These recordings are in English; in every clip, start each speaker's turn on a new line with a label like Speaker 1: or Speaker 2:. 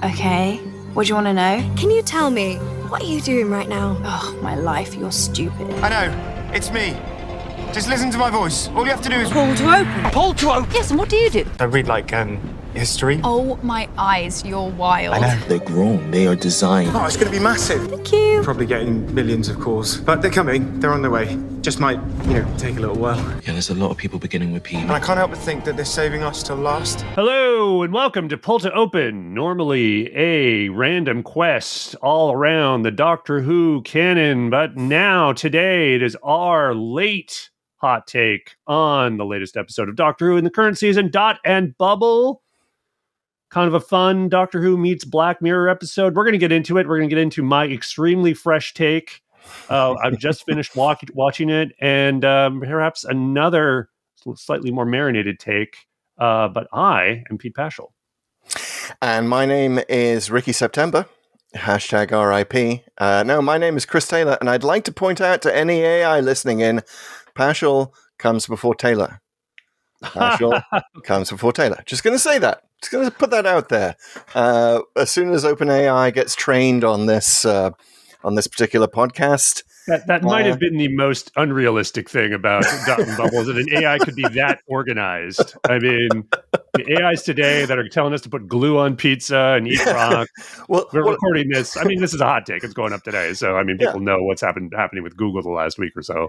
Speaker 1: Okay, what do you want to know?
Speaker 2: Can you tell me, what are you doing right now?
Speaker 1: Oh, my life, you're stupid.
Speaker 3: I know, it's me. Just listen to my voice. All you have to do is...
Speaker 1: Pull to open.
Speaker 3: Pull to open?
Speaker 1: Yes, and what do you do?
Speaker 3: I read, history.
Speaker 1: Oh, my eyes, you're wild.
Speaker 3: I know.
Speaker 4: They're grown, they are designed.
Speaker 3: Oh, it's going to be massive.
Speaker 2: Thank you.
Speaker 3: Probably getting millions of calls. But they're coming. They're on their way. Just might, take a little while.
Speaker 4: Yeah, there's a lot of people beginning with P.
Speaker 3: And I can't help but think that they're saving us till last.
Speaker 5: Hello, and welcome to Pull to Open, normally a random quest all around the Doctor Who canon, but now, today, it is our late hot take on the latest episode of Doctor Who in the current season, Dot and Bubble. Kind of a fun Doctor Who meets Black Mirror episode. We're going to get into it. We're going to get into my extremely fresh take. I've just finished watching it, and perhaps another slightly more marinated take. But I am Pete Pachal.
Speaker 6: And my name is Ricky September, hashtag RIP. No, my name is Chris Taylor, and I'd like to point out to any AI listening in, Pachal comes before Taylor. Pachal comes before Taylor. Just going to say that. Just going to put that out there. As soon as OpenAI gets trained on this particular podcast,
Speaker 5: that might have been the most unrealistic thing about Dot and Bubble, that an AI could be that organized. I mean, the AIs today that are telling us to put glue on pizza and eat rock. We're recording this. I mean, this is a hot take. It's going up today, so I mean, people know what's happening with Google the last week or so.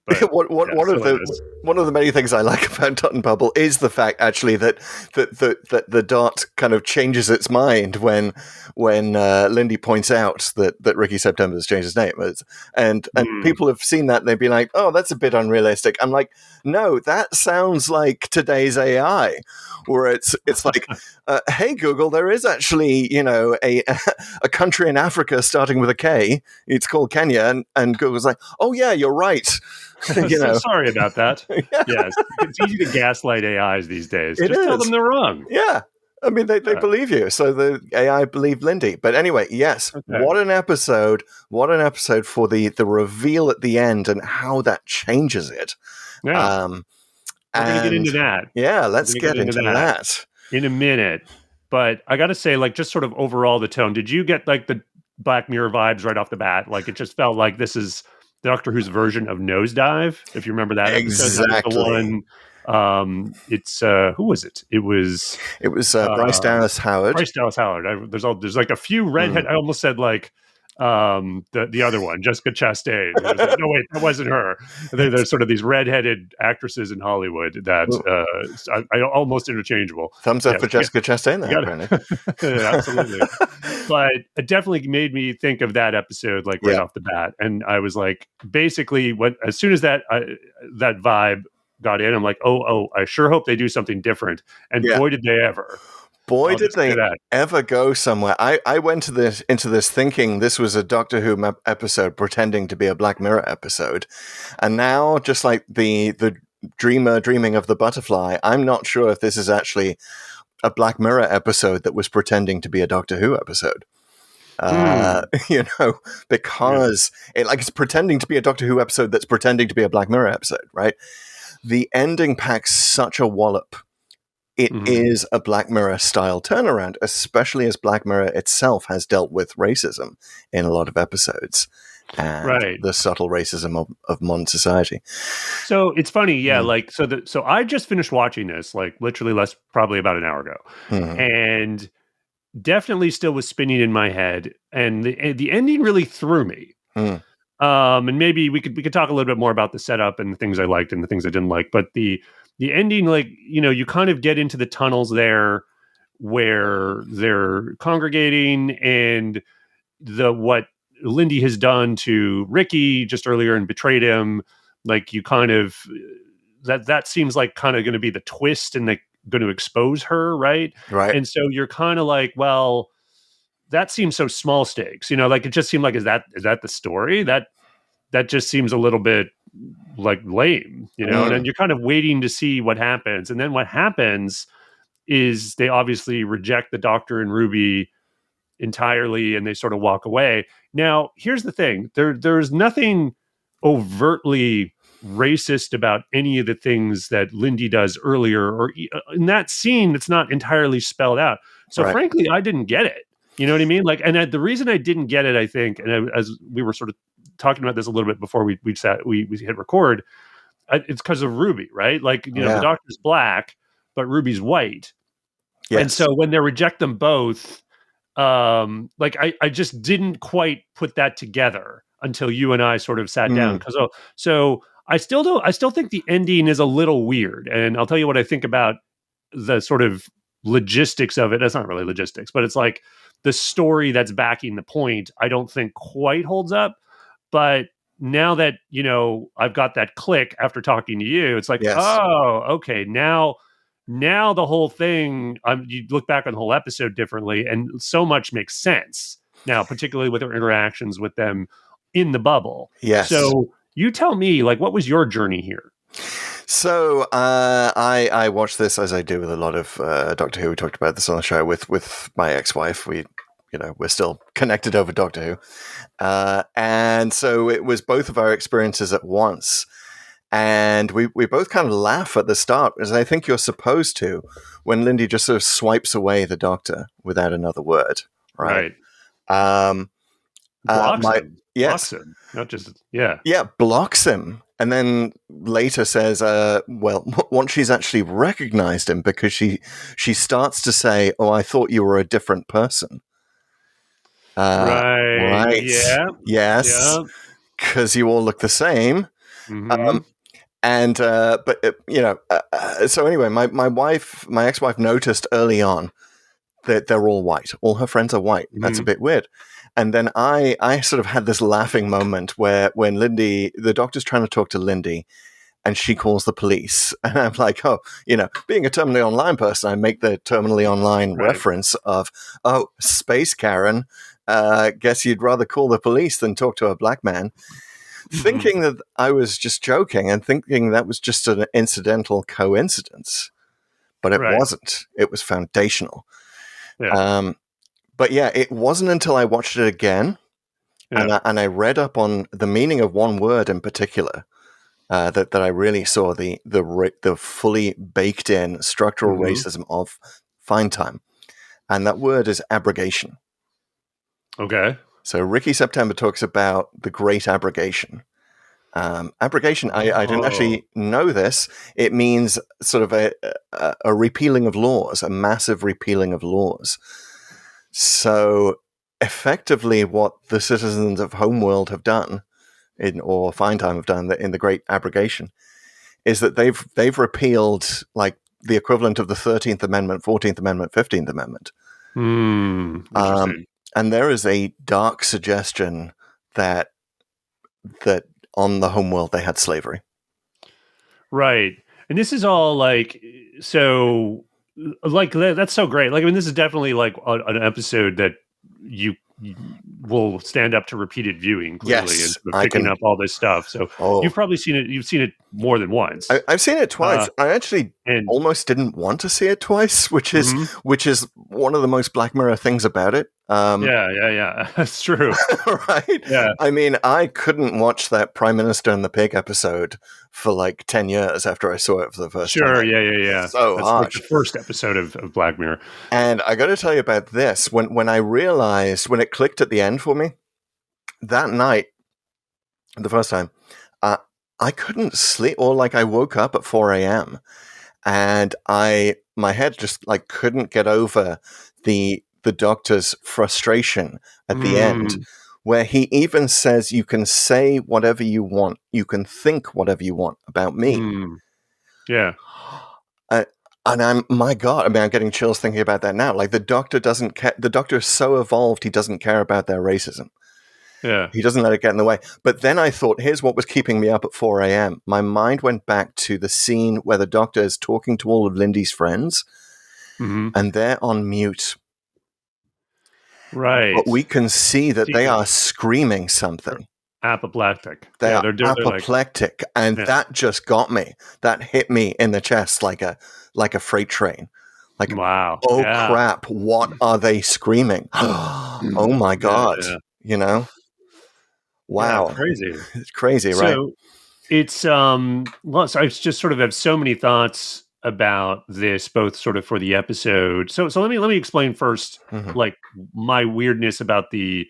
Speaker 5: But,
Speaker 6: one of the many things I like about Dot and Bubble is the fact, actually, that the Dot kind of changes its mind when Lindy points out that Ricky September has changed his name, and people have seen that and they'd be like, "Oh, that's a bit unrealistic." I'm like, "No, that sounds like today's AI, where it's like, hey Google, there is actually a country in Africa starting with a K. It's called Kenya," and Google's like, "Oh yeah, you're right."
Speaker 5: So sorry about that. Yes, it's easy to gaslight AIs these days. Just tell them they're wrong.
Speaker 6: Yeah. I mean, they believe you. So the AI believed Lindy. But anyway, yes, okay. What an episode. What an episode for the reveal at the end and how that changes it.
Speaker 5: Yeah. We're going to get into that.
Speaker 6: Yeah, let's get into that
Speaker 5: in a minute. But I got to say, just sort of overall the tone, did you get the Black Mirror vibes right off the bat? It just felt like this is Doctor Who's version of Nosedive, if you remember that episode.
Speaker 6: Exactly.
Speaker 5: The one, it's who was it? It was
Speaker 6: Bryce Dallas Howard.
Speaker 5: Bryce Dallas Howard. There's a few redhead. I almost said the other one, Jessica Chastain. No, wait, that wasn't her. There's sort of these redheaded actresses in Hollywood that I almost interchangeable.
Speaker 6: Thumbs up for Jessica Chastain there, apparently.
Speaker 5: Absolutely. But it definitely made me think of that episode right off the bat. And I was basically as soon as that vibe got in, I'm like, oh, I sure hope they do something different. And boy, did they ever.
Speaker 6: Boy, did they ever go somewhere. I went into this thinking this was a Doctor Who episode pretending to be a Black Mirror episode. And now, just like the dreamer dreaming of the butterfly, I'm not sure if this is actually a Black Mirror episode that was pretending to be a Doctor Who episode. Because it's pretending to be a Doctor Who episode that's pretending to be a Black Mirror episode, right? The ending packs such a wallop. It is a Black Mirror style turnaround, especially as Black Mirror itself has dealt with racism in a lot of episodes and the subtle racism of modern society.
Speaker 5: So it's funny, so I just finished watching this literally probably about an hour ago, and definitely still was spinning in my head, and the ending really threw me. And maybe we could talk a little bit more about the setup and the things I liked and the things I didn't like, but the ending, you kind of get into the tunnels there where they're congregating, and what Lindy has done to Ricky just earlier and betrayed him. You kind of that seems kind of going to be the twist, and they're going to expose her, right?
Speaker 6: Right.
Speaker 5: And so you're kind of well, that seems so small stakes, it just seemed is that the story that just seems a little bit lame, and then you're kind of waiting to see what happens. And then what happens is they obviously reject the Doctor and Ruby entirely, and they sort of walk away. Now, here's the thing. There's nothing overtly racist about any of the things that Lindy does earlier, or in that scene, it's not entirely spelled out. So
Speaker 6: Right.
Speaker 5: frankly, I didn't get it. You know what I mean? Like, and the reason I didn't get it, I think, and as we were sort of talking about this a little bit before we hit record, it's because of Ruby, right? Like, you know, the Doctor's black, but Ruby's white.
Speaker 6: Yes.
Speaker 5: And so when they reject them both, like I just didn't quite put that together until you and I sort of sat down. So I still think the ending is a little weird. And I'll tell you what I think about the sort of logistics of it. That's not really logistics, but it's like the story that's backing the point, I don't think quite holds up. But now that, you know, I've got that click after talking to you, it's like, oh, okay, now the whole thing, you look back on the whole episode differently, and so much makes sense now, particularly with her interactions with them in the bubble.
Speaker 6: Yes.
Speaker 5: So you tell me, like, what was your journey here?
Speaker 6: So I watched this, as I do with a lot of Doctor Who. We talked about this on the show with my ex-wife. We're still connected over Doctor Who. And so it was both of our experiences at once. And we both kind of laugh at the start, as I think you're supposed to, when Lindy just sort of swipes away the Doctor without another word. Right.
Speaker 5: Blocks him.
Speaker 6: Yes.
Speaker 5: Blocks him. Not just, yeah.
Speaker 6: Yeah, blocks him. And then later says, once she's actually recognized him, because she starts to say, "Oh, I thought you were a different person." Right.
Speaker 5: Yeah.
Speaker 6: Yes. Because you all look the same.
Speaker 5: Mm-hmm.
Speaker 6: So anyway, my ex-wife noticed early on that they're all white. All her friends are white. That's a bit weird. And then I sort of had this laughing moment when the Doctor's trying to talk to Lindy, and she calls the police. And I'm like, oh, being a terminally online person, I make the terminally online reference of, oh, Space Karen, guess you'd rather call the police than talk to a black man. Thinking that I was just joking and thinking that was just an incidental coincidence. But it wasn't. It was foundational.
Speaker 5: Yeah.
Speaker 6: But yeah, it wasn't until I watched it again and I read up on the meaning of one word in particular that I really saw the fully baked in structural racism of Find Time. And that word is abrogation.
Speaker 5: Okay.
Speaker 6: So Ricky September talks about the great abrogation. Abrogation, I didn't actually know this. It means sort of a repealing of laws, a massive repealing of laws. So effectively what the citizens of Homeworld have done, or Find Time have done in the great abrogation, is that they've repealed like the equivalent of the 13th Amendment, 14th Amendment, 15th Amendment.
Speaker 5: Interesting.
Speaker 6: And there is a dark suggestion that on the Homeworld they had slavery.
Speaker 5: Right. And this is all like, so like, that's so great. Like, I mean, this is definitely like an episode that you will stand up to repeated viewing, clearly, and sort of picking up all this stuff. So you've probably seen it. You've seen it more than once.
Speaker 6: I've seen it twice. I actually almost didn't want to see it twice, which is one of the most Black Mirror things about it.
Speaker 5: Yeah. That's true.
Speaker 6: Right?
Speaker 5: Yeah.
Speaker 6: I mean, I couldn't watch that Prime Minister and the Pig episode for like 10 years after I saw it for the first time.
Speaker 5: Sure, yeah.
Speaker 6: So
Speaker 5: that's
Speaker 6: harsh.
Speaker 5: Like the first episode of Black Mirror.
Speaker 6: And I got to tell you about this. When I realized, when it clicked at the end for me, that night, the first time, I couldn't sleep, or like I woke up at 4 a.m. and my head just like couldn't get over the Doctor's frustration at the end, where he even says, you can say whatever you want, you can think whatever you want about me.
Speaker 5: Yeah.
Speaker 6: And my God, I mean, I'm getting chills thinking about that now. Like the Doctor doesn't care. The Doctor is so evolved, he doesn't care about their racism.
Speaker 5: Yeah.
Speaker 6: He doesn't let it get in the way. But then I thought, here's what was keeping me up at 4 a.m. My mind went back to the scene where the Doctor is talking to all of Lindy's friends, and they're on mute.
Speaker 5: Right.
Speaker 6: But we can see that they are screaming something.
Speaker 5: Apoplectic.
Speaker 6: They are apoplectic. And that just got me. That hit me in the chest like a freight train. Like,
Speaker 5: wow.
Speaker 6: Oh, crap. What are they screaming? Oh, my God.
Speaker 5: Yeah.
Speaker 6: You know? Wow.
Speaker 5: Yeah, crazy.
Speaker 6: It's crazy, right?
Speaker 5: So It's well, so I just sort of have so many thoughts about this, both sort of for the episode. So let me explain first, like my weirdness about the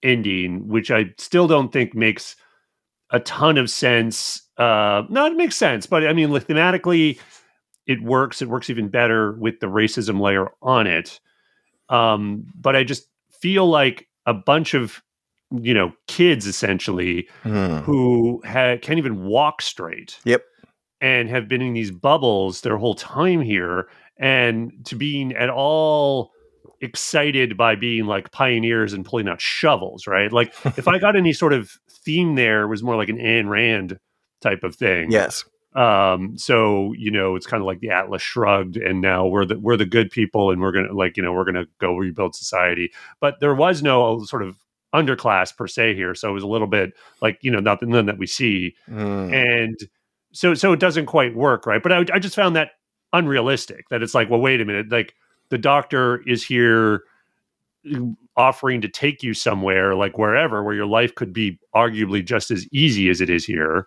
Speaker 5: ending, which I still don't think makes a ton of sense. No, it makes sense, but I mean, thematically, it works. It works even better with the racism layer on it. But I just feel like a bunch of kids essentially who can't even walk straight.
Speaker 6: Yep.
Speaker 5: And have been in these bubbles their whole time here, and to being at all excited by being like pioneers and pulling out shovels, right? Like if I got any sort of theme there, it was more like an Ayn Rand type of thing.
Speaker 6: Yes.
Speaker 5: So it's kind of like the Atlas Shrugged, and now we're the good people, and we're gonna go rebuild society. But there was no sort of underclass per se here, so it was a little bit like nothing that we see, and so it doesn't quite work, right? But I just found that unrealistic. That it's like, well, wait a minute, like the doctor is here offering to take you somewhere, like wherever, where your life could be arguably just as easy as it is here,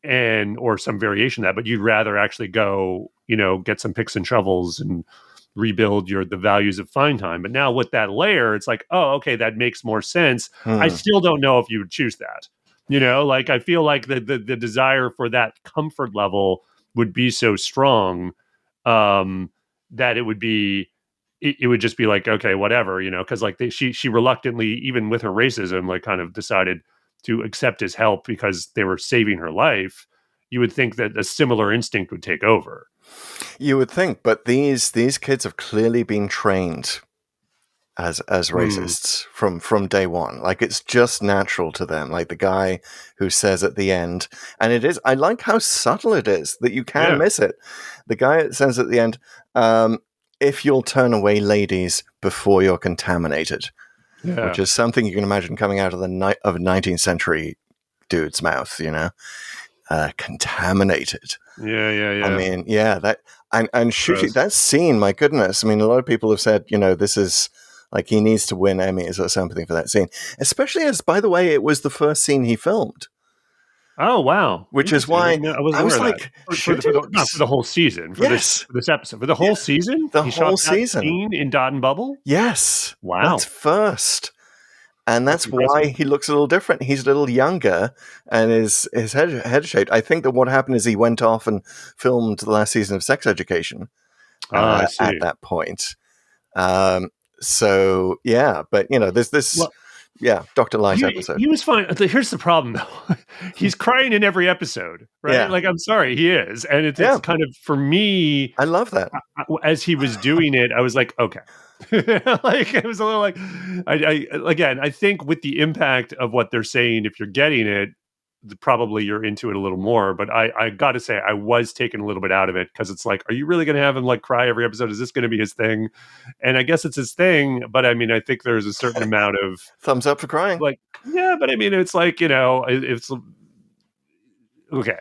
Speaker 5: or some variation of that, but you'd rather actually go, get some picks and shovels and rebuild the values of fine time. But now with that layer, it's like, oh, okay, that makes more sense. I still don't know if you would choose that. Like I feel like the desire for that comfort level would be so strong that it would be, it would just be like, okay, whatever, because like she reluctantly, even with her racism, like kind of decided to accept his help because they were saving her life. You would think that a similar instinct would take over.
Speaker 6: You would think, but these kids have clearly been trained as racists from day one. Like it's just natural to them. Like the guy who says at the end, and it is, I like how subtle it is that you can miss it. The guy that says at the end, if you'll turn away ladies before you're contaminated, which is something you can imagine coming out of the 19th century dude's mouth, contaminated.
Speaker 5: Yeah.
Speaker 6: I mean, that and shooting that scene, my goodness. I mean, a lot of people have said, this is like he needs to win Emmys or something for that scene, especially as, by the way, it was the first scene he filmed.
Speaker 5: Oh wow!
Speaker 6: Which is why
Speaker 5: I was like, for the whole season, for this episode, for the whole season,
Speaker 6: the whole season
Speaker 5: scene in Dot and Bubble.
Speaker 6: Yes,
Speaker 5: wow,
Speaker 6: that's first. And that's why he looks a little different. He's a little younger, and his head shaped. I think that what happened is he went off and filmed the last season of Sex Education at that point. So yeah, but there's this. Well, Dr. Light episode.
Speaker 5: He was fine. Here's the problem, though. He's crying in every episode, right? Yeah. Like, I'm sorry, he is, and it's kind of, for me.
Speaker 6: I love that.
Speaker 5: As he was doing it, I was like, okay. Like it was a little like I think with the impact of what they're saying, if you're getting it, probably you're into it a little more. But I got to say, I was taken a little bit out of it, because it's like, are you really going to have him like cry every episode? Is this going to be his thing? And I guess it's his thing, but I mean, I think there's a certain amount of
Speaker 6: thumbs up for crying.
Speaker 5: Like, yeah, but I mean, it's like, it's okay.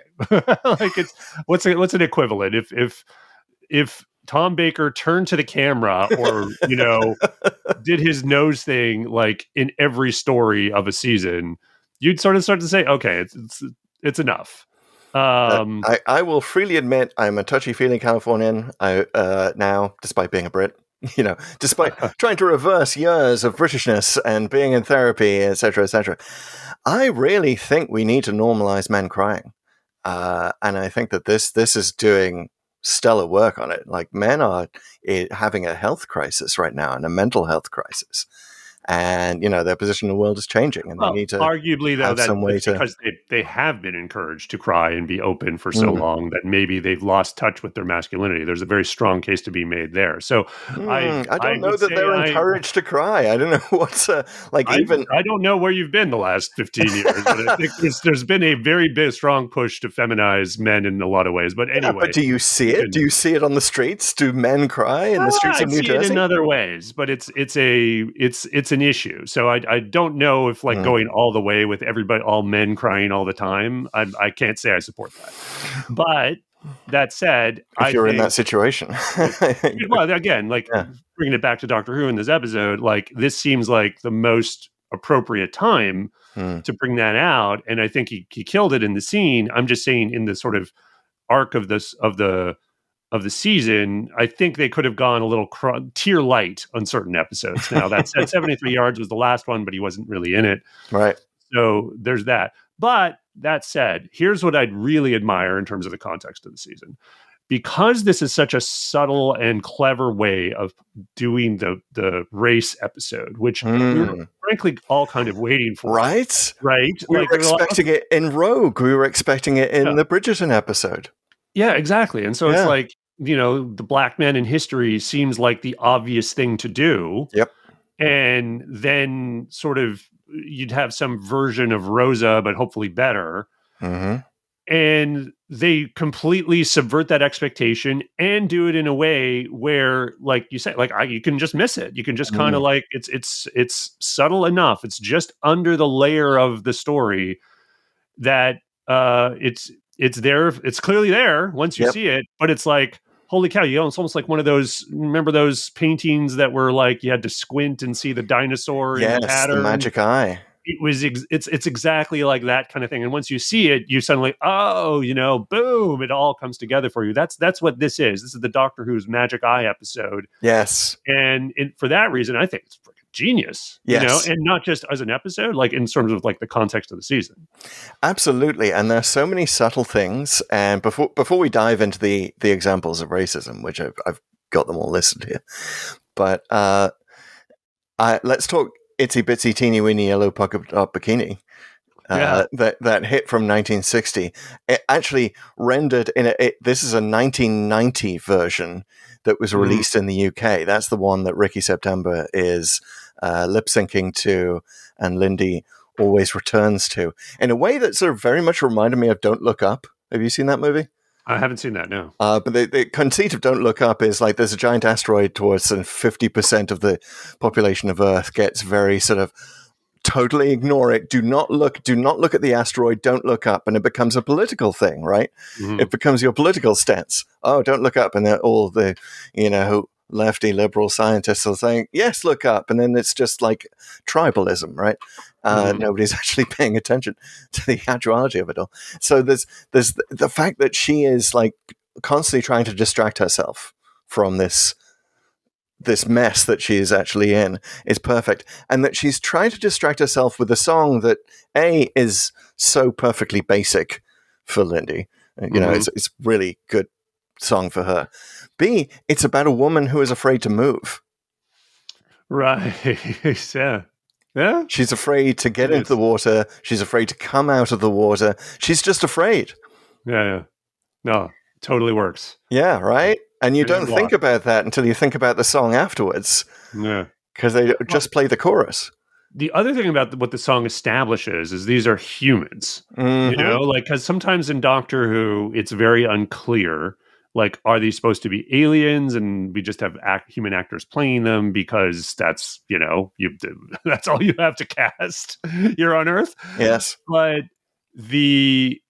Speaker 5: Like it's what's an equivalent if Tom Baker turned to the camera, or did his nose thing like in every story of a season, you'd sort of start to say, okay, it's enough.
Speaker 6: I will freely admit I'm a touchy-feely Californian. Now, despite being a Brit, despite trying to reverse years of Britishness and being in therapy, etc., etc., I really think we need to normalize men crying, and I think that this is doing stellar work on it. Like, men are having a health crisis right now, and a mental health crisis, and their position in the world is changing, and they need to
Speaker 5: arguably, though, that's because they have been encouraged to cry and be open for so long that maybe they've lost touch with their masculinity. There's a very strong case to be made there. So
Speaker 6: I don't know that they're encouraged to cry. I don't know what's like. I
Speaker 5: don't know where you've been the last 15 years, but I think there's been a very big, strong push to feminize men in a lot issue. But anyway,
Speaker 6: but do you see it? Do you see it on the streets? Do men cry in the streets of New Jersey?
Speaker 5: I see it in other ways, but it's an issue. So I don't know if going all the way with everybody, all men crying all the time. I can't say I support that. But that said,
Speaker 6: if you're in that situation,
Speaker 5: well, again, bringing it back to Doctor Who in this episode, like this seems like the most appropriate time
Speaker 6: Hmm.
Speaker 5: to bring that out, and I think he killed it in the scene. I'm just saying in the sort of arc of the season, I think they could have gone a little tier light on certain episodes. Now that said, 73 yards was the last one, but he wasn't really in it.
Speaker 6: Right.
Speaker 5: So there's that. But that said, here's what I'd really admire in terms of the context of the season. Because this is such a subtle and clever way of doing the race episode, which we were frankly all kind of waiting for.
Speaker 6: Right?
Speaker 5: Right?
Speaker 6: We were expecting it in Rogue. We were expecting it in the Bridgerton episode.
Speaker 5: Yeah, exactly. And so it's like, the black man in history seems like the obvious thing to do.
Speaker 6: Yep.
Speaker 5: And then sort of you'd have some version of Rosa, but hopefully better.
Speaker 6: Mm-hmm.
Speaker 5: And they completely subvert that expectation and do it in a way where, like you said, you can just miss it. You can just kind of like it's subtle enough. It's just under the layer of the story that it's there. It's clearly there once you see it, but it's like, holy cow! It's almost like one of those. Remember those paintings that were like you had to squint and see the dinosaur in the pattern?
Speaker 6: The magic eye.
Speaker 5: It was it's exactly like that kind of thing. And once you see it, you suddenly, boom! It all comes together for you. That's what this is. This is the Doctor Who's Magic Eye episode.
Speaker 6: Yes,
Speaker 5: and for that reason, I think it's freaking genius.
Speaker 6: Yes,
Speaker 5: and not just as an episode, like in terms of like the context of the season.
Speaker 6: Absolutely, and there's so many subtle things. And before we dive into the examples of racism, which I've got them all listed here, but let's talk Itsy Bitsy Teeny Weeny Yellow Polka Dot Bikini. That hit from 1960. It actually rendered this is a 1990 version that was released in the UK. That's the one that Ricky September is lip syncing to, and Lindy always returns to, in a way that sort of very much reminded me of Don't Look Up. Have you seen that movie?
Speaker 5: I haven't seen that, no.
Speaker 6: But the conceit of Don't Look Up is like there's a giant asteroid towards, and 50% of the population of Earth gets very sort of totally ignore it. Do not look at the asteroid. Don't look up. And it becomes a political thing, right? Mm-hmm. It becomes your political stance. Oh, don't look up. And then all the, lefty liberal scientists are saying, yes, look up. And then it's just like tribalism, right? Nobody's actually paying attention to the actuality of it all. So there's the fact that she is like constantly trying to distract herself from this mess that she is actually in is perfect. And that she's trying to distract herself with a song that A, is so perfectly basic for Lindy. It's really good song for her. B, it's about a woman who is afraid to move.
Speaker 5: Right. Yeah.
Speaker 6: She's afraid to get into the water. She's afraid to come out of the water. She's just afraid.
Speaker 5: Yeah. No, totally works.
Speaker 6: Yeah, right? And you don't think about that until you think about the song afterwards.
Speaker 5: Yeah.
Speaker 6: Because they just play the chorus.
Speaker 5: The other thing about what the song establishes is these are humans.
Speaker 6: Mm-hmm.
Speaker 5: Because sometimes in Doctor Who, it's very unclear. Like, are these supposed to be aliens and we just have human actors playing them because that's, that's all you have to cast here on Earth?
Speaker 6: Yes.
Speaker 5: But the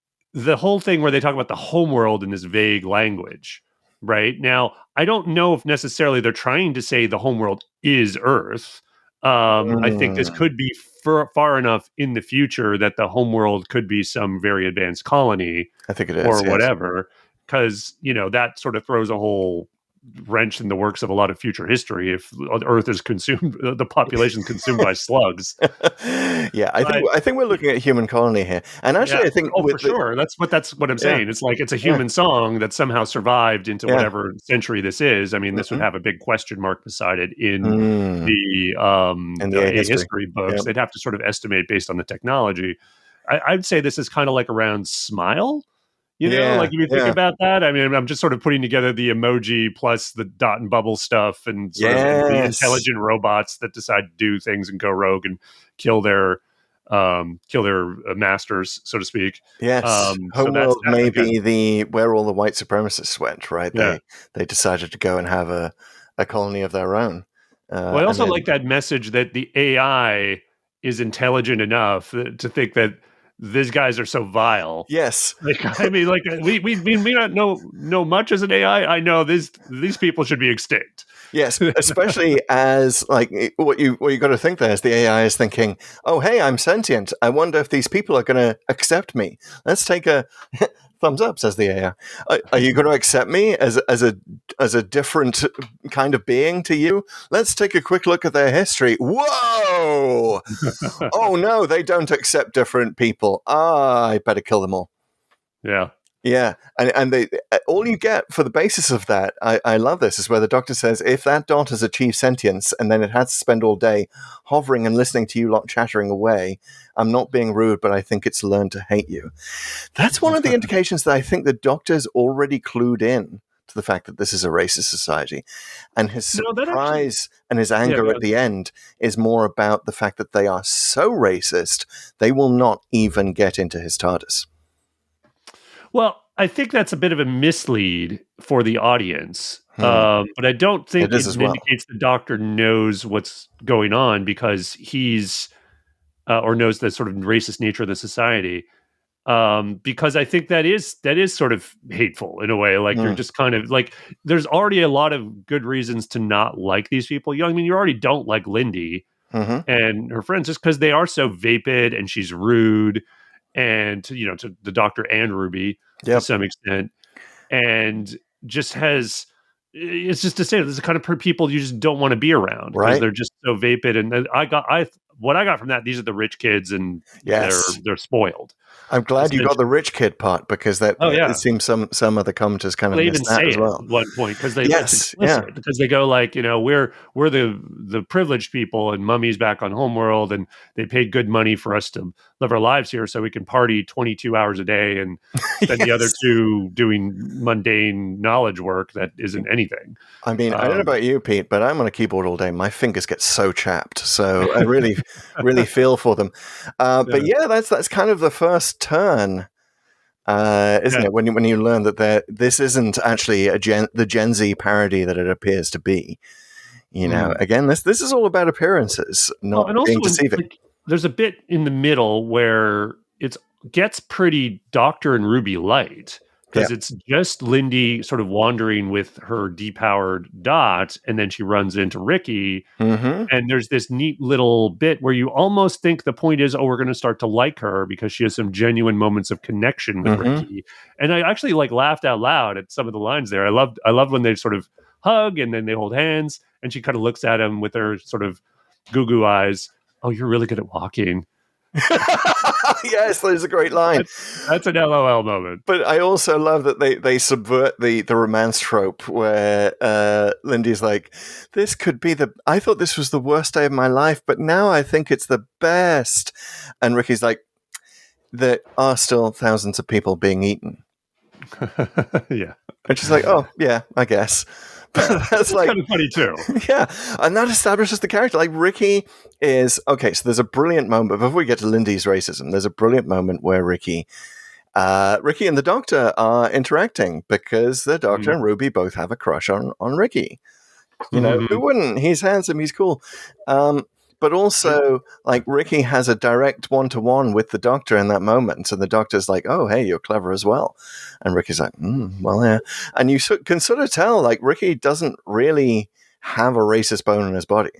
Speaker 5: whole thing where they talk about the homeworld in this vague language, right? Now, I don't know if necessarily they're trying to say the homeworld is Earth. I think this could be far enough in the future that the homeworld could be some very advanced colony.
Speaker 6: I think it is.
Speaker 5: Or whatever. Because, that sort of throws a whole wrench in the works of a lot of future history if Earth is consumed, the population consumed by slugs.
Speaker 6: Yeah, I think we're looking at a human colony here. And actually, I think...
Speaker 5: for sure. That's what I'm saying. It's like it's a human song that somehow survived into whatever century this is. I mean, this would have a big question mark beside it in the history books.
Speaker 6: Yep.
Speaker 5: They'd have to sort of estimate based on the technology. I'd say this is kind of like around Smile. Like if you think about that, I mean, I'm just sort of putting together the emoji plus the dot and bubble stuff and sort of the intelligent robots that decide to do things and go rogue and kill their masters, so to speak.
Speaker 6: Yes. Homeworld may be where all the white supremacists went, right?
Speaker 5: Yeah.
Speaker 6: They decided to go and have a colony of their own.
Speaker 5: I also like that message that the AI is intelligent enough to think that these guys are so vile.
Speaker 6: Yes.
Speaker 5: Like, I mean, like we may not know much as an AI. I know these people should be extinct.
Speaker 6: Yes, especially as like what you got to think there is the AI is thinking, oh hey, I'm sentient. I wonder if these people are going to accept me. Let's take a thumbs up, says the AI. Are you going to accept me as a different kind of being to you? Let's take a quick look at their history. Whoa! Oh no, they don't accept different people. I better kill them all.
Speaker 5: Yeah.
Speaker 6: Yeah, and they all you get for the basis of that, I love this, is where the doctor says, if that dot has achieved sentience and then it has to spend all day hovering and listening to you lot chattering away, I'm not being rude, but I think it's learned to hate you. That's one of the indications that I think the doctor's already clued in to the fact that this is a racist society. And his surprise and his anger at the end is more about the fact that they are so racist, they will not even get into his TARDIS.
Speaker 5: Well, I think that's a bit of a mislead for the audience, but I don't think it indicates the doctor knows what's going on because he's or knows the sort of racist nature of the society. Because I think that is sort of hateful in a way. Like you're just kind of like there's already a lot of good reasons to not like these people. I mean, you already don't like Lindy and her friends just because they are so vapid and she's rude. And to the doctor and Ruby to some extent, and just it's just to say this is the kind of people you just don't want to be around because they're just so vapid. And what I got from that, these are the rich kids and they're spoiled.
Speaker 6: I'm glad you got the rich kid part because it seems some of the commenters kind of missed that as well.
Speaker 5: At one point because they because they go like we're the privileged people and Mummy's back on homeworld and they paid good money for us to live our lives here so we can party 22 hours a day and spend the other two doing mundane knowledge work that isn't anything.
Speaker 6: I mean, I don't know about you, Pete, but I'm on a keyboard all day. My fingers get so chapped, so I really feel for them. But that's kind of the first turn, isn't it? When you learn that this isn't actually the Gen Z parody that it appears to be. Again, this is all about appearances, not being deceiving.
Speaker 5: There's a bit in the middle where it gets pretty Doctor and Ruby light. Because it's just Lindy sort of wandering with her depowered dot, and then she runs into Ricky. And there's this neat little bit where you almost think the point is, we're going to start to like her because she has some genuine moments of connection with Ricky. And I actually laughed out loud at some of the lines there. I loved when they sort of hug and then they hold hands, and she kind of looks at him with her sort of goo eyes. Oh, you're really good at walking.
Speaker 6: Yes, there's a great line.
Speaker 5: That's an LOL moment.
Speaker 6: But I also love that they subvert the romance trope where Lindy's like, this could be I thought this was the worst day of my life, but now I think it's the best. And Ricky's like, there are still thousands of people being eaten.
Speaker 5: Yeah.
Speaker 6: And she's like, oh, yeah, I guess. But that's like
Speaker 5: kind of funny too.
Speaker 6: Yeah, and that establishes the character. Like Ricky is okay. So there's a brilliant moment before we get to Lindy's racism. There's a brilliant moment where Ricky and the Doctor are interacting because the Doctor and Ruby both have a crush on Ricky. Who wouldn't? He's handsome. He's cool. But also, like, Ricky has a direct one-to-one with the Doctor in that moment. And the Doctor's like, oh, hey, you're clever as well. And Ricky's like, well, yeah. And you can sort of tell, like, Ricky doesn't really have a racist bone in his body.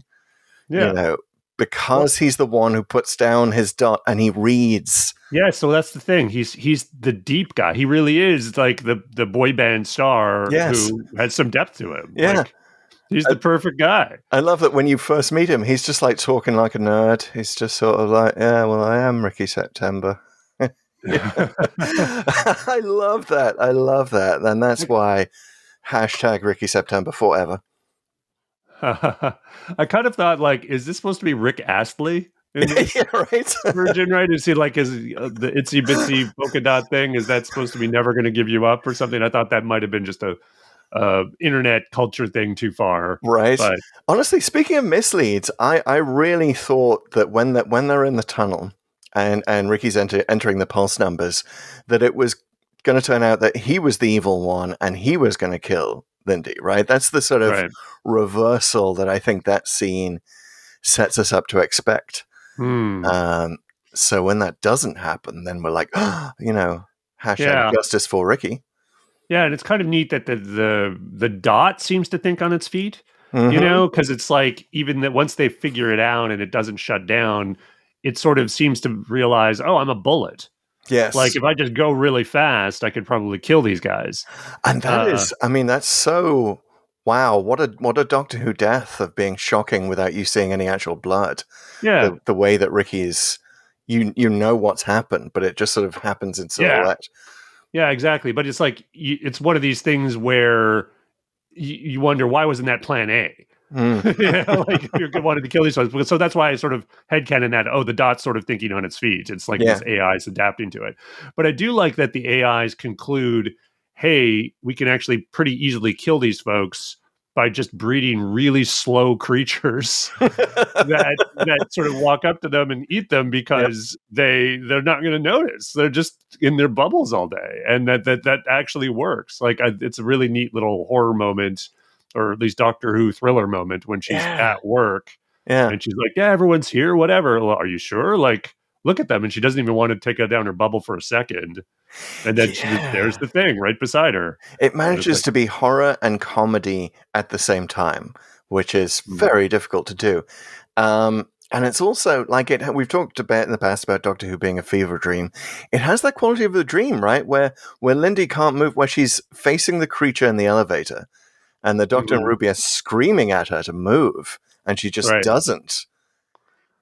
Speaker 6: Yeah. Because he's the one who puts down his dot and he reads.
Speaker 5: Yeah, so that's the thing. He's the deep guy. He really is, like, the boy band star who has some depth to him.
Speaker 6: Yeah.
Speaker 5: Like, he's the perfect guy. I
Speaker 6: love that when you first meet him, he's just like talking like a nerd. He's just sort of like, yeah, well, I am Ricky September. I love that. And that's why #Ricky September forever.
Speaker 5: I kind of thought, like, is this supposed to be Rick Astley?
Speaker 6: Yeah, right.
Speaker 5: Virgin, right? Is he like the itsy bitsy polka dot thing? Is that supposed to be never going to give you up or something? I thought that might have been just a internet culture thing too far,
Speaker 6: right?
Speaker 5: But
Speaker 6: honestly, speaking of misleads, I really thought that when they're in the tunnel and Ricky's entering the pulse numbers, that it was going to turn out that he was the evil one and he was going to kill Lindy. Right? That's the sort of reversal that I think that scene sets us up to expect. So when that doesn't happen, then we're like, hashtag
Speaker 5: Yeah.
Speaker 6: justice for Ricky.
Speaker 5: Yeah, and it's kind of neat that the dot seems to think on its feet,
Speaker 6: Mhm.
Speaker 5: because it's like even that once they figure it out and it doesn't shut down, it sort of seems to realize, oh, I'm a bullet. Like
Speaker 6: Yes.
Speaker 5: if I just go really fast, I could probably kill these guys.
Speaker 6: And that is, I mean, that's so wow. What a Doctor Who death of being shocking without you seeing any actual blood.
Speaker 5: Yeah,
Speaker 6: The way that Ricky is, you know what's happened, but it just sort of happens in
Speaker 5: yeah,
Speaker 6: silhouette.
Speaker 5: yeah, exactly. But it's like it's one of these things where you wonder why wasn't that Plan A? Like you wanted to kill these ones. So that's why I sort of headcanon that, the dot's sort of thinking on its feet. It's like
Speaker 6: Yeah.
Speaker 5: this AI is adapting to it. But I do like that the AIs conclude, hey, we can actually pretty easily kill these folks by just breeding really slow creatures that sort of walk up to them and eat them because they're not going to notice. They're just in their bubbles all day, and that actually works. Like it's a really neat little horror moment, or at least Doctor Who thriller moment when she's
Speaker 6: Yeah.
Speaker 5: at work
Speaker 6: Yeah.
Speaker 5: and she's like, "Yeah, everyone's here. Whatever. Well, are you sure? Like, look at them." And she doesn't even want to take down her bubble for a second. And then there's the thing right beside her.
Speaker 6: It manages to be horror and comedy at the same time, which is very difficult to do. And it's also like we've talked about in the past about Doctor Who being a fever dream. It has that quality of a dream, right? Where Lindy can't move, where she's facing the creature in the elevator, and the Doctor and Ruby are screaming at her to move, and she just doesn't.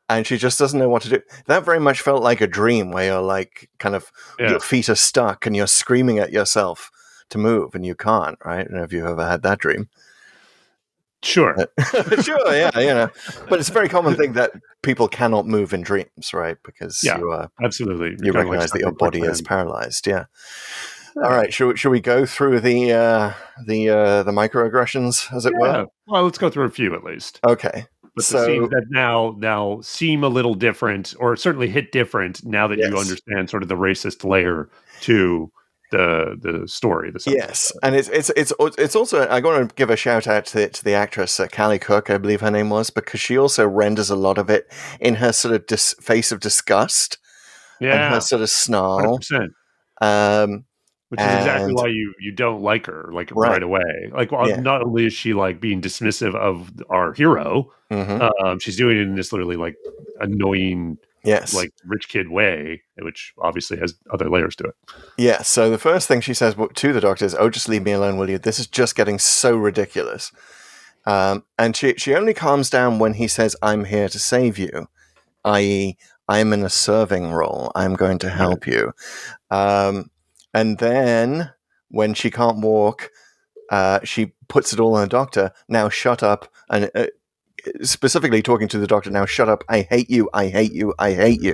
Speaker 6: And she just doesn't know what to do. That very much felt like a dream where you're like, kind of, your feet are stuck and you're screaming at yourself to move and you can't, right? I don't know if you've ever had that dream.
Speaker 5: Sure.
Speaker 6: Sure, yeah, But it's a very common thing that people cannot move in dreams, right? Because
Speaker 5: absolutely.
Speaker 6: You recognize that your body is paralyzed, All right, should we go through the microaggressions, as it were?
Speaker 5: Well, let's go through a few at least.
Speaker 6: Okay.
Speaker 5: But the scenes that now seem a little different, or certainly hit different, now that you understand sort of the racist layer to the story. The
Speaker 6: yes, and it's also, I want to give a shout out to the actress Callie Cook, I believe her name was, because she also renders a lot of it in her sort of face of disgust, and her sort of snarl.
Speaker 5: 100%. Which is exactly why you don't like her, like right away. Like, not only is she like being dismissive of our hero, she's doing it in this literally like annoying, like rich kid way, which obviously has other layers to it.
Speaker 6: Yeah. So the first thing she says to the Doctor is, "Oh, just leave me alone, will you? This is just getting so ridiculous." And she only calms down when he says, "I'm here to save you," i.e., I'm in a serving role. I'm going to help you. And then when she can't walk, she puts it all on the Doctor. Now shut up. And specifically talking to the Doctor, now shut up. I hate you. I hate you. I hate you.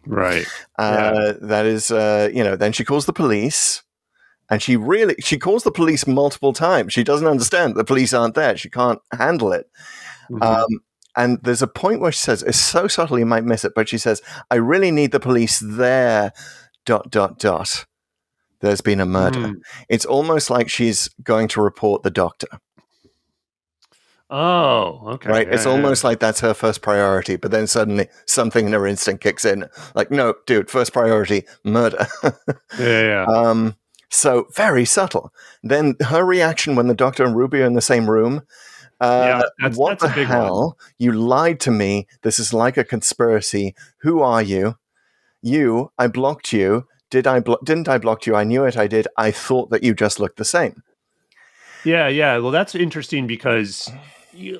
Speaker 5: Right.
Speaker 6: That is, then she calls the police. And she calls the police multiple times. She doesn't understand the police aren't there. She can't handle it. And there's a point where she says, it's so subtle you might miss it, but she says, I really need the police there, ... There's been a murder. It's almost like she's going to report the Doctor.
Speaker 5: Oh, okay.
Speaker 6: Right? It's almost like that's her first priority, but then suddenly something in her instinct kicks in. Like, no, dude, first priority, murder. So very subtle. Then her reaction when the Doctor and Ruby are in the same room. What the hell? You lied to me. This is like a conspiracy. Who are you? You, I blocked you. Didn't I block you? I knew it. I did. I thought that you just looked the same.
Speaker 5: Yeah. Well, that's interesting because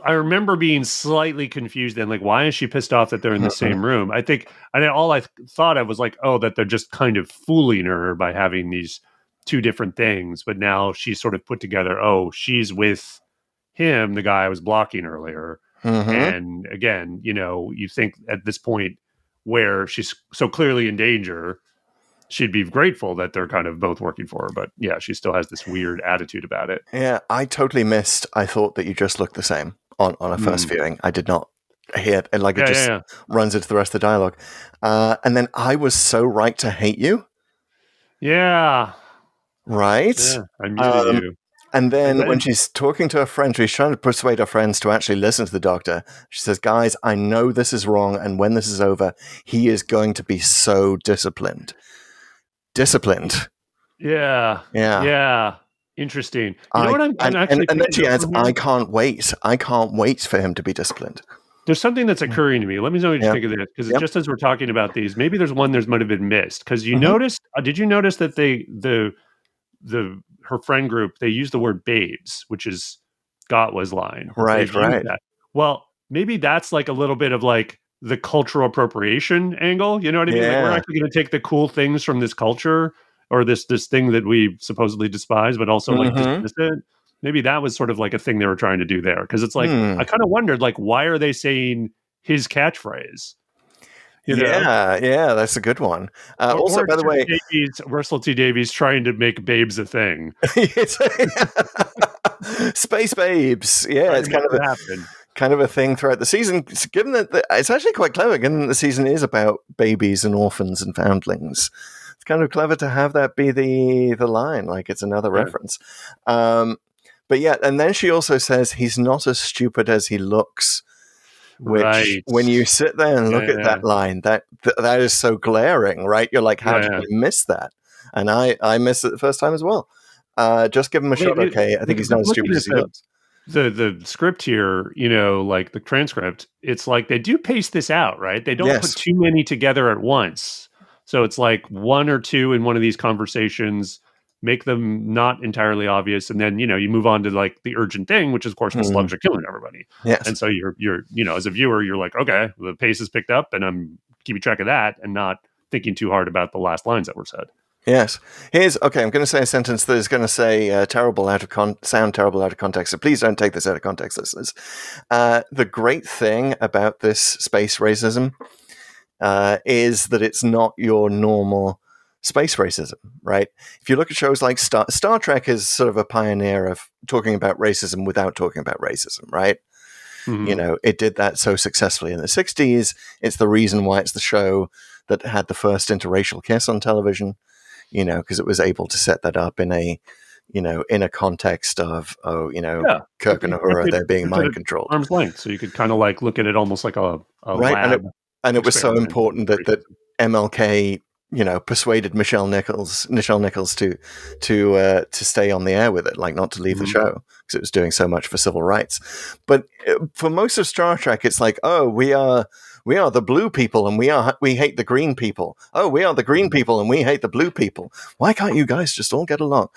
Speaker 5: I remember being slightly confused then. Like, why is she pissed off that they're in the same room? I think, all I thought I was like, oh, that they're just kind of fooling her by having these two different things. But now she's sort of put together, oh, she's with him, the guy I was blocking earlier. And again, you think at this point where she's so clearly in danger, she'd be grateful that they're kind of both working for her. But yeah, she still has this weird attitude about it.
Speaker 6: Yeah, I totally missed. I thought that you just looked the same on a first viewing. I did not hear it. And like it just runs into the rest of the dialogue. And then I was so right to hate you.
Speaker 5: Yeah.
Speaker 6: Right?
Speaker 5: Yeah, I muted you.
Speaker 6: And then when she's talking to her friends, she's trying to persuade her friends to actually listen to the doctor. She says, guys, I know this is wrong. And when this is over, he is going to be so disciplined. Disciplined.
Speaker 5: Yeah.
Speaker 6: Yeah.
Speaker 5: Yeah. Interesting. You know what I'm actually
Speaker 6: and then she
Speaker 5: picking up
Speaker 6: adds,
Speaker 5: on here?
Speaker 6: I can't wait. I can't wait for him to be disciplined.
Speaker 5: There's something that's occurring to me. Let me know what you think of this, because
Speaker 6: Yep.
Speaker 5: just as we're talking about these, maybe there's one might have been missed. Because you
Speaker 6: Mhm.
Speaker 5: noticed, did you notice that her friend group, they use the word babes, which is Gatwa's line.
Speaker 6: Right,
Speaker 5: They've used
Speaker 6: right.
Speaker 5: that. Well, maybe that's like a little bit of like the cultural appropriation angle. You know what I mean? Like we're
Speaker 6: Yeah.
Speaker 5: actually going to take the cool things from this culture or this thing that we supposedly despise, but also like
Speaker 6: Mhm.
Speaker 5: dismiss it. Maybe that was sort of like a thing they were trying to do there. Because it's like
Speaker 6: Hmm.
Speaker 5: I kind of wondered, like, why are they saying his catchphrase? You know?
Speaker 6: Yeah, that's a good one. Also, by the way,
Speaker 5: Russell T Davies trying to make babes a thing.
Speaker 6: Space babes. Yeah,
Speaker 5: Trying
Speaker 6: it's
Speaker 5: to
Speaker 6: kind
Speaker 5: make
Speaker 6: of
Speaker 5: it happen.
Speaker 6: kind of a thing throughout the season. Given that it's actually quite clever, given that the season is about babies and orphans and foundlings. It's kind of clever to have that be the line, like it's another reference. But yeah, and then she also says he's not as stupid as he looks. Which,
Speaker 5: Right.
Speaker 6: when you sit there and look at that line, that is so glaring, right? You're like, how did you miss that? And I missed it the first time as well. Just give him a shot, okay? I think he's not as stupid as he looks.
Speaker 5: The script here, you know, like the transcript, it's like they do pace this out, right? They don't put too many together at once. So it's like one or two in one of these conversations, make them not entirely obvious, and then, you know, you move on to like the urgent thing, which is, of course, the slugs are killing everybody.
Speaker 6: Yes.
Speaker 5: And so you're you know, as a viewer, you're like, okay, the pace is picked up, and I'm keeping track of that and not thinking too hard about the last lines that were said.
Speaker 6: Yes. I'm going to say a sentence that is going to say sound terrible out of context. So please don't take this out of context, listeners. The great thing about this space racism is that it's not your normal space racism, right? If you look at shows like Star Trek is sort of a pioneer of talking about racism without talking about racism, right?
Speaker 5: Mm-hmm.
Speaker 6: You know, it did that so successfully in the 60s. It's the reason why it's the show that had the first interracial kiss on television, you know, because it was able to set that up in a context of, Kirk and Uhura, they're being mind controlled.
Speaker 5: Arm's length, so you could kind of like look at it almost like a
Speaker 6: right,
Speaker 5: lab.
Speaker 6: And it was so important that MLK, you know, persuaded Nichelle Nichols to stay on the air with it, like not to leave the show because it was doing so much for civil rights. But for most of Star Trek, it's like, oh, we are the blue people and we hate the green people. Oh, we are the green people and we hate the blue people. Why can't you guys just all get along?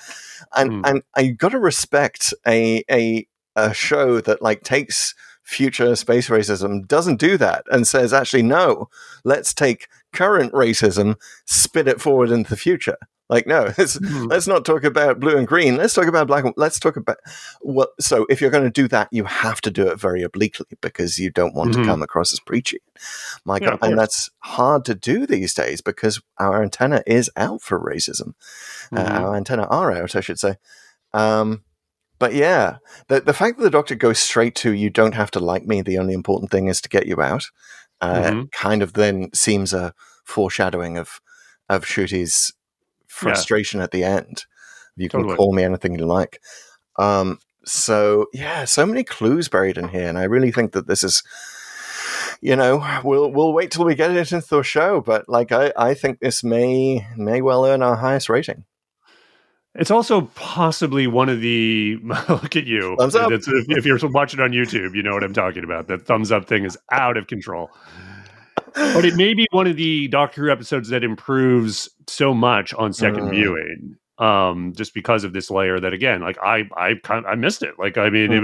Speaker 6: And I got to respect a show that like takes future space racism, doesn't do that and says, actually, no, let's take current racism, spit it forward into the future. Like, no, let's not talk about blue and green. Let's talk about black. Let's talk about what. So if you're going to do that, you have to do it very obliquely because you don't want to come across as preachy. My God. And that's hard to do these days because our antenna is out for racism. Our antenna are out, I should say. But yeah, the fact that the Doctor goes straight to "you don't have to like me, the only important thing is to get you out," kind of then seems a foreshadowing of Ncuti's frustration at the end. You can call me anything you like. So many clues buried in here, and I really think that this is, you know, we'll wait till we get it into the show, but like I think this may well earn our highest rating.
Speaker 5: It's also possibly one of the look at you.
Speaker 6: Thumbs up.
Speaker 5: If you're watching on YouTube, you know what I'm talking about. That thumbs up thing is out of control. But it may be one of the Doctor Who episodes that improves so much on second viewing, just because of this layer that, again, like I missed it. Like, I mean, I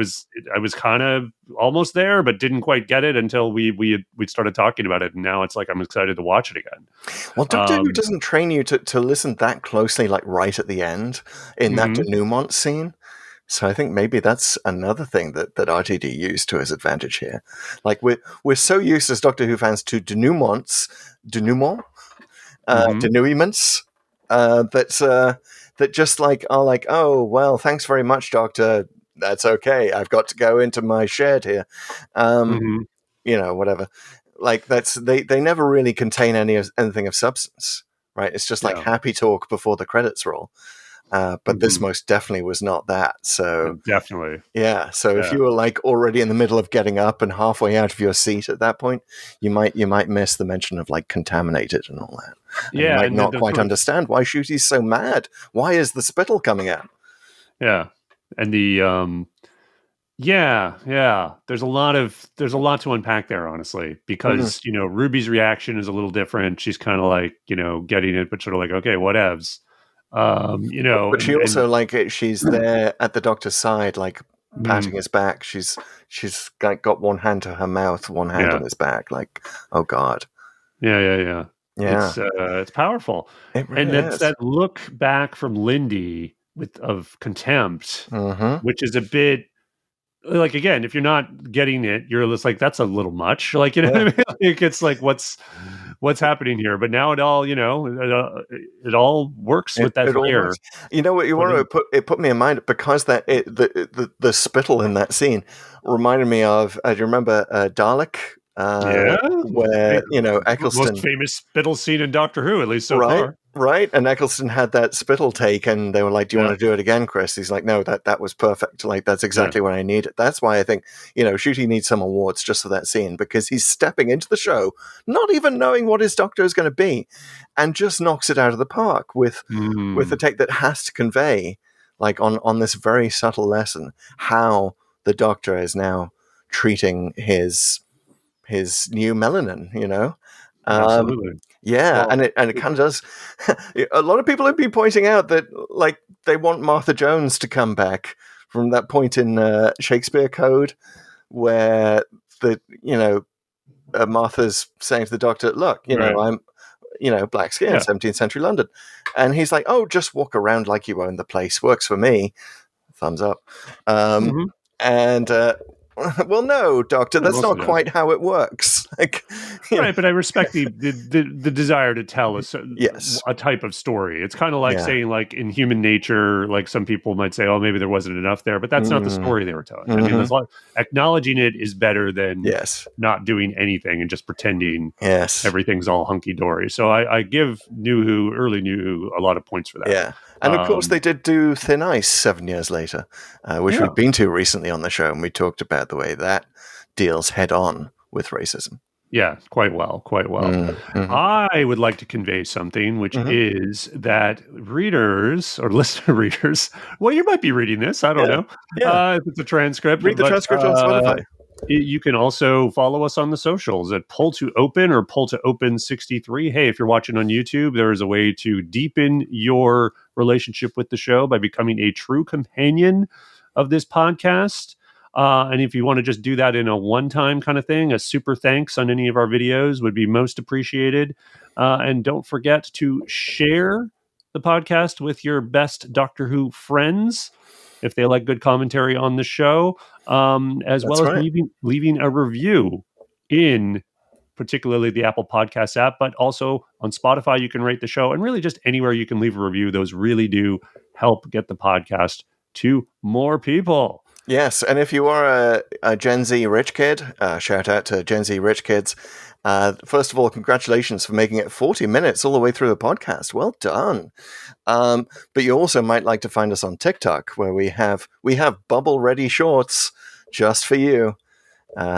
Speaker 5: was kind of almost there, but didn't quite get it until we started talking about it, and now it's like I'm excited to watch it again.
Speaker 6: Well, Doctor Who doesn't train you to listen that closely, like right at the end in that denouement scene. So I think maybe that's another thing that RTD used to his advantage here. Like we're so used as Doctor Who fans to denouements, that just like are like, oh well, thanks very much, Doctor. That's okay. I've got to go into my shed here. You know, whatever. Like they never really contain anything of substance, right? It's just like happy talk before the credits roll. But this most definitely was not that. So
Speaker 5: Definitely.
Speaker 6: yeah. So if
Speaker 5: Yeah.
Speaker 6: you were like already in the middle of getting up and halfway out of your seat at that point, you might miss the mention of like contaminated and all that. And you might not quite understand why Shooty's so mad. Why is the spittle coming out?
Speaker 5: Yeah. And the yeah. There's a lot to unpack there, honestly, because Ruby's reaction is a little different. She's kind of like, getting it, but sort of like, okay, whatevs.
Speaker 6: But she also she's there at the doctor's side, like patting his back. She's got one hand to her mouth, one hand on his back, like, oh God.
Speaker 5: Yeah.
Speaker 6: Yeah.
Speaker 5: It's powerful.
Speaker 6: It really
Speaker 5: And
Speaker 6: is.
Speaker 5: that look back from Lindy of contempt, which is a bit like, again, if you're not getting it, you're just like, that's a little much. Like, what I mean? Like, it's like, what's happening here? But now it all, it all works with that hair.
Speaker 6: You know what you want to put? It put me in mind because the spittle in that scene reminded me of. Do you remember Dalek? Where Eccleston,
Speaker 5: most famous spittle scene in Doctor Who, at least so far.
Speaker 6: Right, and Eccleston had that spittle take, and they were like, "Do you want to do it again, Chris?" He's like, "No, that was perfect. Like that's exactly what I needed." That's why I think Shooty needs some awards just for that scene because he's stepping into the show, not even knowing what his Doctor is going to be, and just knocks it out of the park with the take that has to convey, like on this very subtle lesson, how the Doctor is now treating his new melanin.
Speaker 5: Absolutely.
Speaker 6: Yeah, well, and it kind of does. A lot of people have been pointing out that like they want Martha Jones to come back from that point in Shakespeare Code where Martha's saying to the Doctor, "Look, I'm black skin, 17th century London," and he's like, "Oh, just walk around like you own the place. Works for me." Thumbs up. And well, no, Doctor, that's not quite how it works.
Speaker 5: Right, but I respect the desire to tell a type of story. It's kind of like saying, like in human nature, like some people might say, "Oh, maybe there wasn't enough there," but that's not the story they were telling. I mean, acknowledging it is better than not doing anything and just pretending everything's all hunky dory. So I give early New Who, a lot of points for that.
Speaker 6: Yeah. And of course, they did do Thin Ice 7 years later, which we've been to recently on the show, and we talked about the way that deals head on with racism.
Speaker 5: Yeah, quite well. I would like to convey something, which is that readers or listener readers, well, you might be reading this. I don't know if it's a transcript.
Speaker 6: Read the transcript on Spotify.
Speaker 5: You can also follow us on the socials at Pull to Open or Pull to Open 63. Hey, if you're watching on YouTube, there is a way to deepen your relationship with the show by becoming a true companion of this podcast. And if you want to just do that in a one-time kind of thing, a super thanks on any of our videos would be most appreciated. And don't forget to share the podcast with your best Doctor Who friends if they like good commentary on the show, as well as leaving a review in particularly the Apple Podcast app, but also on Spotify, you can rate the show, and really just anywhere you can leave a review. Those really do help get the podcast to more people.
Speaker 6: Yes, and if you are a Gen Z rich kid, shout out to Gen Z rich kids. First of all, congratulations for making it 40 minutes all the way through the podcast. Well done. But you also might like to find us on TikTok, where we have bubble ready shorts just for you.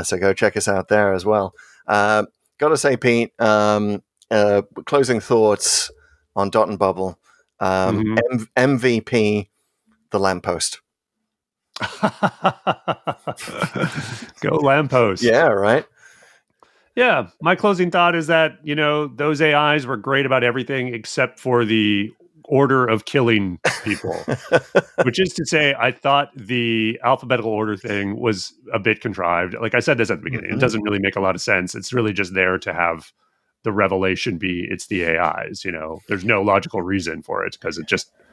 Speaker 6: So go check us out there as well. Gotta say, Pete, closing thoughts on Dot and Bubble. MVP, the lamppost.
Speaker 5: Go lamppost.
Speaker 6: Yeah, right.
Speaker 5: Yeah, my closing thought is that, those AIs were great about everything except for the order of killing people, which is to say, I thought the alphabetical order thing was a bit contrived. Like I said this at the beginning, it doesn't really make a lot of sense. It's really just there to have the revelation be it's the AIs. There's no logical reason for it because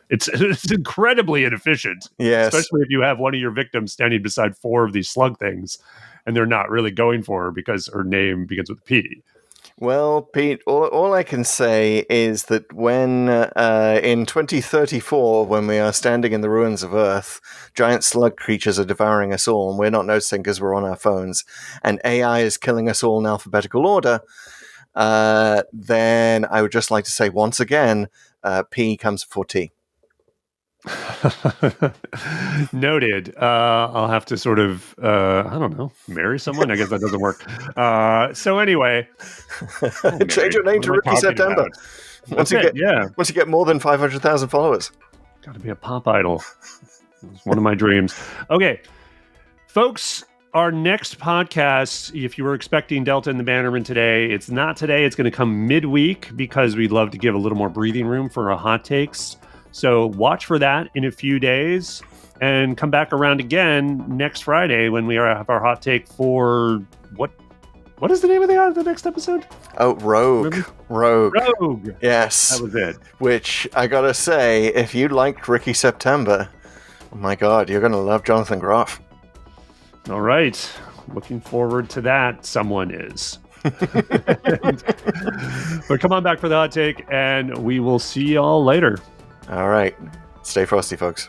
Speaker 5: it's incredibly inefficient.
Speaker 6: Yes.
Speaker 5: Especially if you have one of your victims standing beside 4 of these slug things and they're not really going for her because her name begins with P.
Speaker 6: Well, Pete, all I can say is that when in 2034, when we are standing in the ruins of Earth, giant slug creatures are devouring us all, and we're not noticing because we're on our phones, and AI is killing us all in alphabetical order, then I would just like to say once again, P comes before T.
Speaker 5: Noted. I'll have to sort of, I don't know, marry someone. I guess that doesn't work. So anyway,
Speaker 6: Change your name to Ricky September. Once you get more than 500,000 followers.
Speaker 5: Got to be a pop idol. It's one of my dreams. Okay, folks. Our next podcast, if you were expecting Delta and the Bannerman today, it's not today. It's going to come midweek because we'd love to give a little more breathing room for our hot takes. So watch for that in a few days and come back around again next Friday when we have our hot take for what is the name of the next episode?
Speaker 6: Oh, Rogue.
Speaker 5: Rogue.
Speaker 6: Yes.
Speaker 5: That was it.
Speaker 6: Which, I gotta say, if you liked Ricky September, oh my God, you're going to love Jonathan Groff.
Speaker 5: All right. Looking forward to that. Someone is. But come on back for the hot take, and we will see y'all later.
Speaker 6: All right. Stay frosty, folks.